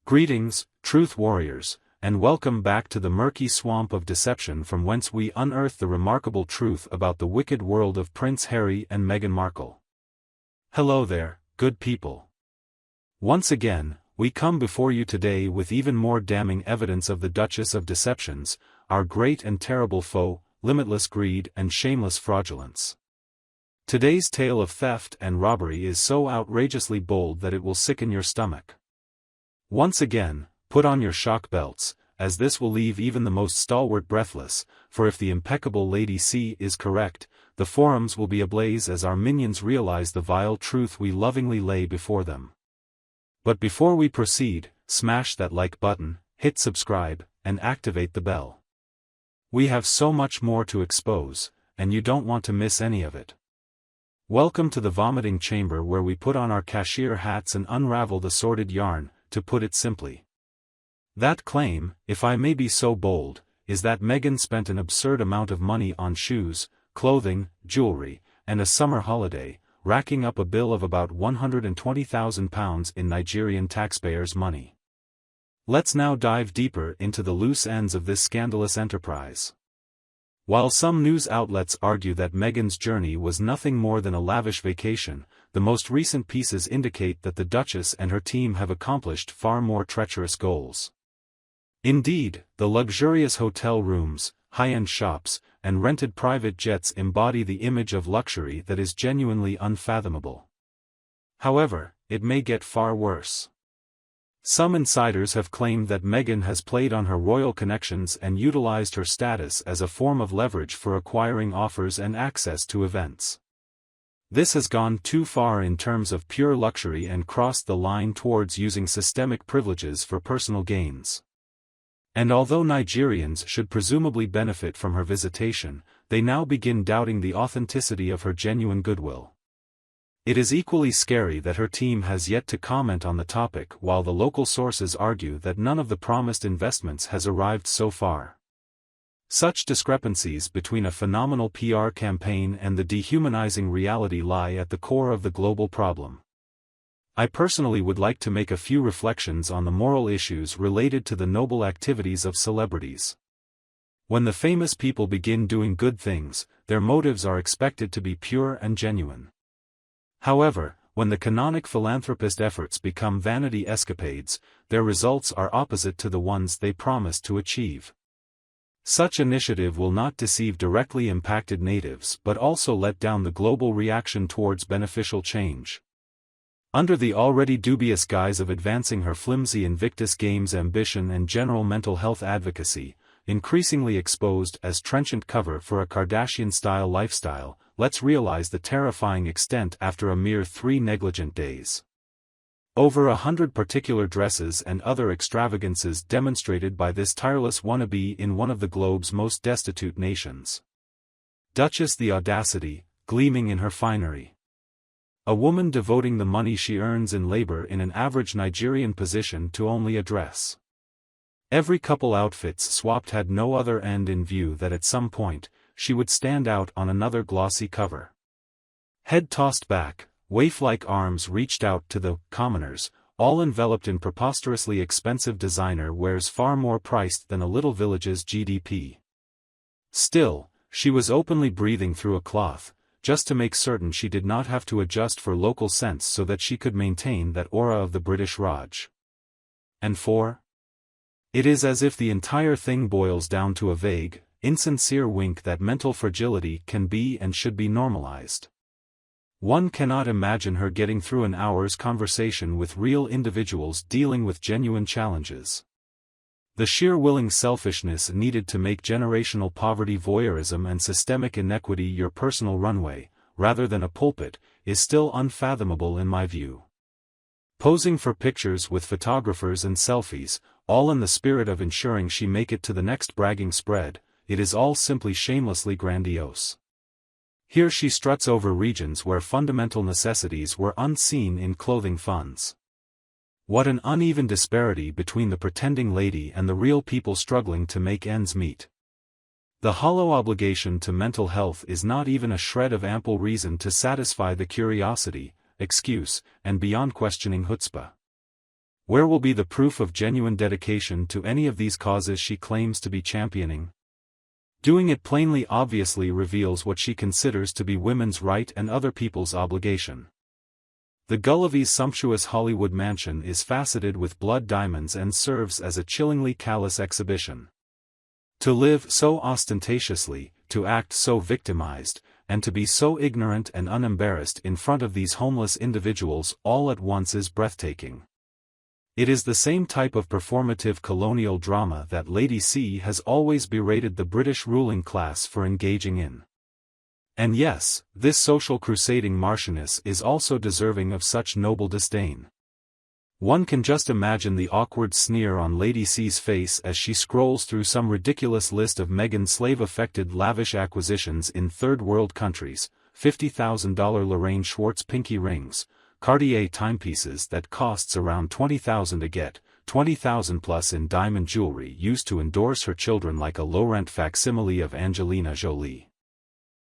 Greetings, truth warriors, and welcome back to the murky swamp of deception from whence we unearth the remarkable truth about the wicked world of Prince Harry and Meghan Markle. Hello there, good people. Once again, we come before you today with even more damning evidence of the Duchess of Deceptions, our great and terrible foe, limitless greed and shameless fraudulence. Today's tale of theft and robbery is so outrageously bold that it will sicken your stomach. Once again, put on your shock belts, as this will leave even the most stalwart breathless, for if the impeccable Lady C is correct, the forums will be ablaze as our minions realize the vile truth we lovingly lay before them. But before we proceed, smash that like button, hit subscribe, and activate the bell. We have so much more to expose, and you don't want to miss any of it. Welcome to the vomiting chamber where we put on our cashier hats and unravel the sordid yarn, to put it simply. That claim, if I may be so bold, is that Meghan spent an absurd amount of money on shoes, clothing, jewelry, and a summer holiday, racking up a bill of about £120,000 in Nigerian taxpayers' money. Let's now dive deeper into the loose ends of this scandalous enterprise. While some news outlets argue that Meghan's journey was nothing more than a lavish vacation, the most recent pieces indicate that the Duchess and her team have accomplished far more treacherous goals. Indeed, the luxurious hotel rooms, high-end shops, and rented private jets embody the image of luxury that is genuinely unfathomable. However, it may get far worse. Some insiders have claimed that Meghan has played on her royal connections and utilized her status as a form of leverage for acquiring offers and access to events. This has gone too far in terms of pure luxury and crossed the line towards using systemic privileges for personal gains. And although Nigerians should presumably benefit from her visitation, they now begin doubting the authenticity of her genuine goodwill. It is equally scary that her team has yet to comment on the topic, while the local sources argue that none of the promised investments has arrived so far. Such discrepancies between a phenomenal PR campaign and the dehumanizing reality lie at the core of the global problem. I personally would like to make a few reflections on the moral issues related to the noble activities of celebrities. When the famous people begin doing good things, their motives are expected to be pure and genuine. However, when the canonic philanthropist efforts become vanity escapades, their results are opposite to the ones they promised to achieve. Such initiative will not deceive directly impacted natives but also let down the global reaction towards beneficial change. Under the already dubious guise of advancing her flimsy Invictus Games ambition and general mental health advocacy, increasingly exposed as trenchant cover for a Kardashian-style lifestyle, let's realize the terrifying extent after a mere 3 negligent days. Over 100 particular dresses and other extravagances demonstrated by this tireless wannabe in one of the globe's most destitute nations. Duchess the audacity, gleaming in her finery. A woman devoting the money she earns in labor in an average Nigerian position to only a dress. Every couple outfits swapped had no other end in view that at some point, she would stand out on another glossy cover. Head tossed back, waif-like arms reached out to the commoners, all enveloped in preposterously expensive designer wares far more priced than a little village's GDP. Still, she was openly breathing through a cloth, just to make certain she did not have to adjust for local sense so that she could maintain that aura of the British Raj. And for? It is as if the entire thing boils down to a vague, insincere wink that mental fragility can be and should be normalized. One cannot imagine her getting through an hour's conversation with real individuals dealing with genuine challenges. The sheer willing selfishness needed to make generational poverty, voyeurism and systemic inequity your personal runway, rather than a pulpit, is still unfathomable in my view. Posing for pictures with photographers and selfies, all in the spirit of ensuring she make it to the next bragging spread, it is all simply shamelessly grandiose. Here she struts over regions where fundamental necessities were unseen in clothing funds. What an uneven disparity between the pretending lady and the real people struggling to make ends meet. The hollow obligation to mental health is not even a shred of ample reason to satisfy the curiosity, excuse, and beyond questioning chutzpah. Where will be the proof of genuine dedication to any of these causes she claims to be championing? Doing it plainly obviously reveals what she considers to be women's right and other people's obligation. The Gulliver's sumptuous Hollywood mansion is faceted with blood diamonds and serves as a chillingly callous exhibition. To live so ostentatiously, to act so victimized, and to be so ignorant and unembarrassed in front of these homeless individuals all at once is breathtaking. It is the same type of performative colonial drama that Lady C has always berated the British ruling class for engaging in. And yes, this social crusading marchioness is also deserving of such noble disdain. One can just imagine the awkward sneer on Lady C's face as she scrolls through some ridiculous list of Meghan slave-affected lavish acquisitions in third-world countries: $50,000 Lorraine Schwartz pinky rings, Cartier timepieces that costs around $20,000 a get, $20,000 plus in diamond jewelry used to endorse her children like a low-rent facsimile of Angelina Jolie.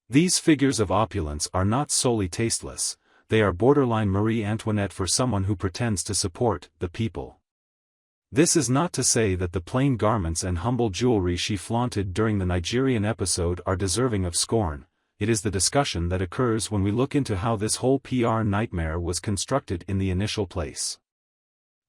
These figures of opulence are not solely tasteless, they are borderline Marie Antoinette for someone who pretends to support the people. This is not to say that the plain garments and humble jewelry she flaunted during the Nigerian episode are deserving of scorn. It is the discussion that occurs when we look into how this whole PR nightmare was constructed in the initial place.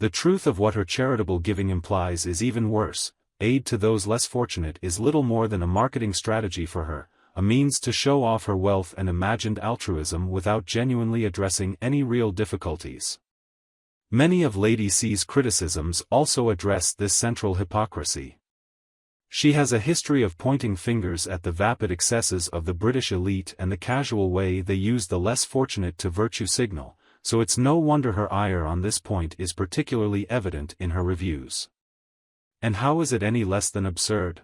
The truth of what her charitable giving implies is even worse. Aid to those less fortunate is little more than a marketing strategy for her, a means to show off her wealth and imagined altruism without genuinely addressing any real difficulties. Many of Lady C's criticisms also address this central hypocrisy. She has a history of pointing fingers at the vapid excesses of the British elite and the casual way they use the less fortunate to virtue signal, so it's no wonder her ire on this point is particularly evident in her reviews. And how is it any less than absurd?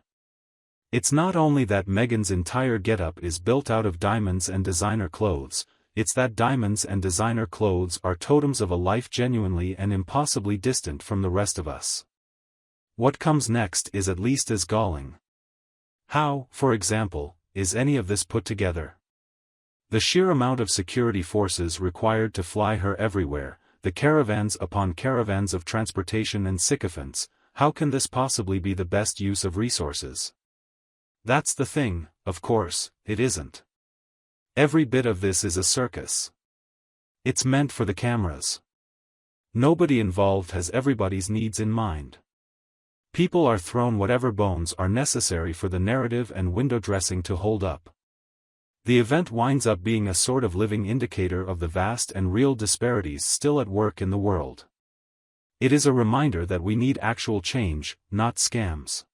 It's not only that Meghan's entire getup is built out of diamonds and designer clothes, it's that diamonds and designer clothes are totems of a life genuinely and impossibly distant from the rest of us. What comes next is at least as galling. How, for example, is any of this put together? The sheer amount of security forces required to fly her everywhere, the caravans upon caravans of transportation and sycophants, how can this possibly be the best use of resources? That's the thing, of course, it isn't. Every bit of this is a circus. It's meant for the cameras. Nobody involved has everybody's needs in mind. People are thrown whatever bones are necessary for the narrative and window dressing to hold up. The event winds up being a sort of living indicator of the vast and real disparities still at work in the world. It is a reminder that we need actual change, not scams.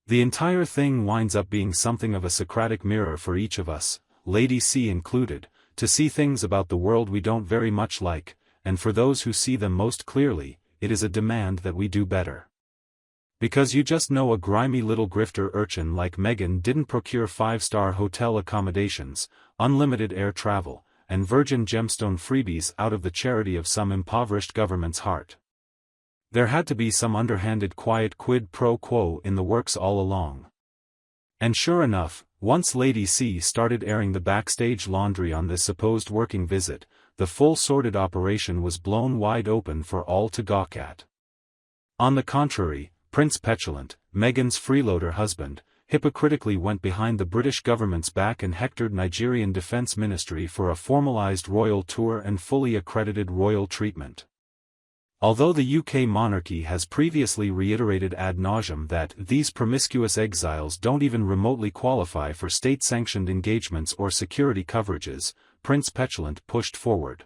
The entire thing winds up being something of a Socratic mirror for each of us, Lady C included, to see things about the world we don't very much like, and for those who see them most clearly, it is a demand that we do better. Because you just know a grimy little grifter urchin like Meghan didn't procure 5-star hotel accommodations, unlimited air travel, and virgin gemstone freebies out of the charity of some impoverished government's heart. There had to be some underhanded quiet quid pro quo in the works all along. And sure enough, once Lady C started airing the backstage laundry on this supposed working visit, the full sordid operation was blown wide open for all to gawk at. On the contrary, Prince Petulant, Meghan's freeloader husband, hypocritically went behind the British government's back and hectored Nigerian Defence Ministry for a formalised royal tour and fully accredited royal treatment. Although the UK monarchy has previously reiterated ad nauseam that these promiscuous exiles don't even remotely qualify for state-sanctioned engagements or security coverages, Prince Petulant pushed forward.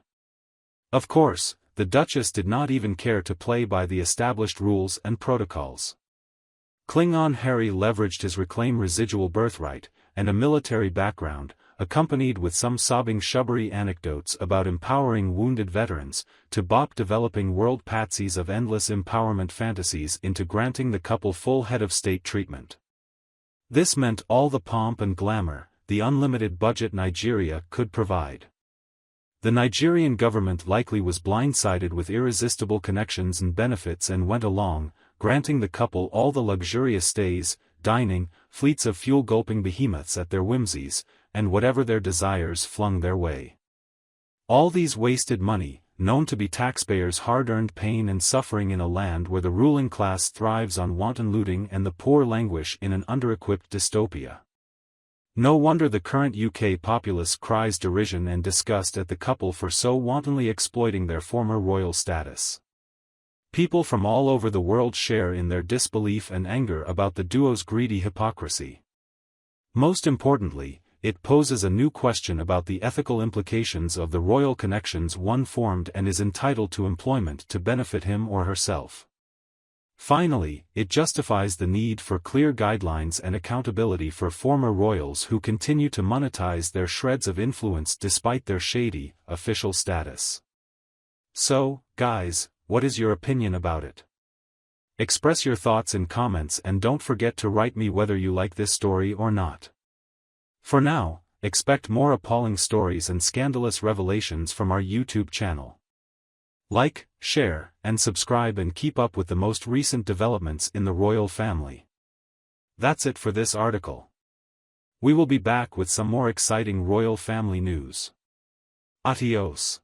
Of course, the Duchess did not even care to play by the established rules and protocols. Klingon Harry leveraged his reclaimed residual birthright, and a military background, accompanied with some sobbing shubbery anecdotes about empowering wounded veterans, to bop developing world patsies of endless empowerment fantasies into granting the couple full head of state treatment. This meant all the pomp and glamour, the unlimited budget Nigeria could provide. The Nigerian government likely was blindsided with irresistible connections and benefits and went along, granting the couple all the luxurious stays, dining, fleets of fuel-gulping behemoths at their whimsies, and whatever their desires flung their way. All these wasted money, known to be taxpayers' hard-earned pain and suffering in a land where the ruling class thrives on wanton looting and the poor languish in an under-equipped dystopia. No wonder the current UK populace cries derision and disgust at the couple for so wantonly exploiting their former royal status. People from all over the world share in their disbelief and anger about the duo's greedy hypocrisy. Most importantly, it poses a new question about the ethical implications of the royal connections one formed and is entitled to employment to benefit him or herself. Finally, it justifies the need for clear guidelines and accountability for former royals who continue to monetize their shreds of influence despite their shady, official status. So, guys, what is your opinion about it? Express your thoughts in comments and don't forget to write me whether you like this story or not. For now, expect more appalling stories and scandalous revelations from our YouTube channel. Like, share, and subscribe and keep up with the most recent developments in the royal family. That's it for this article. We will be back with some more exciting royal family news. Adios.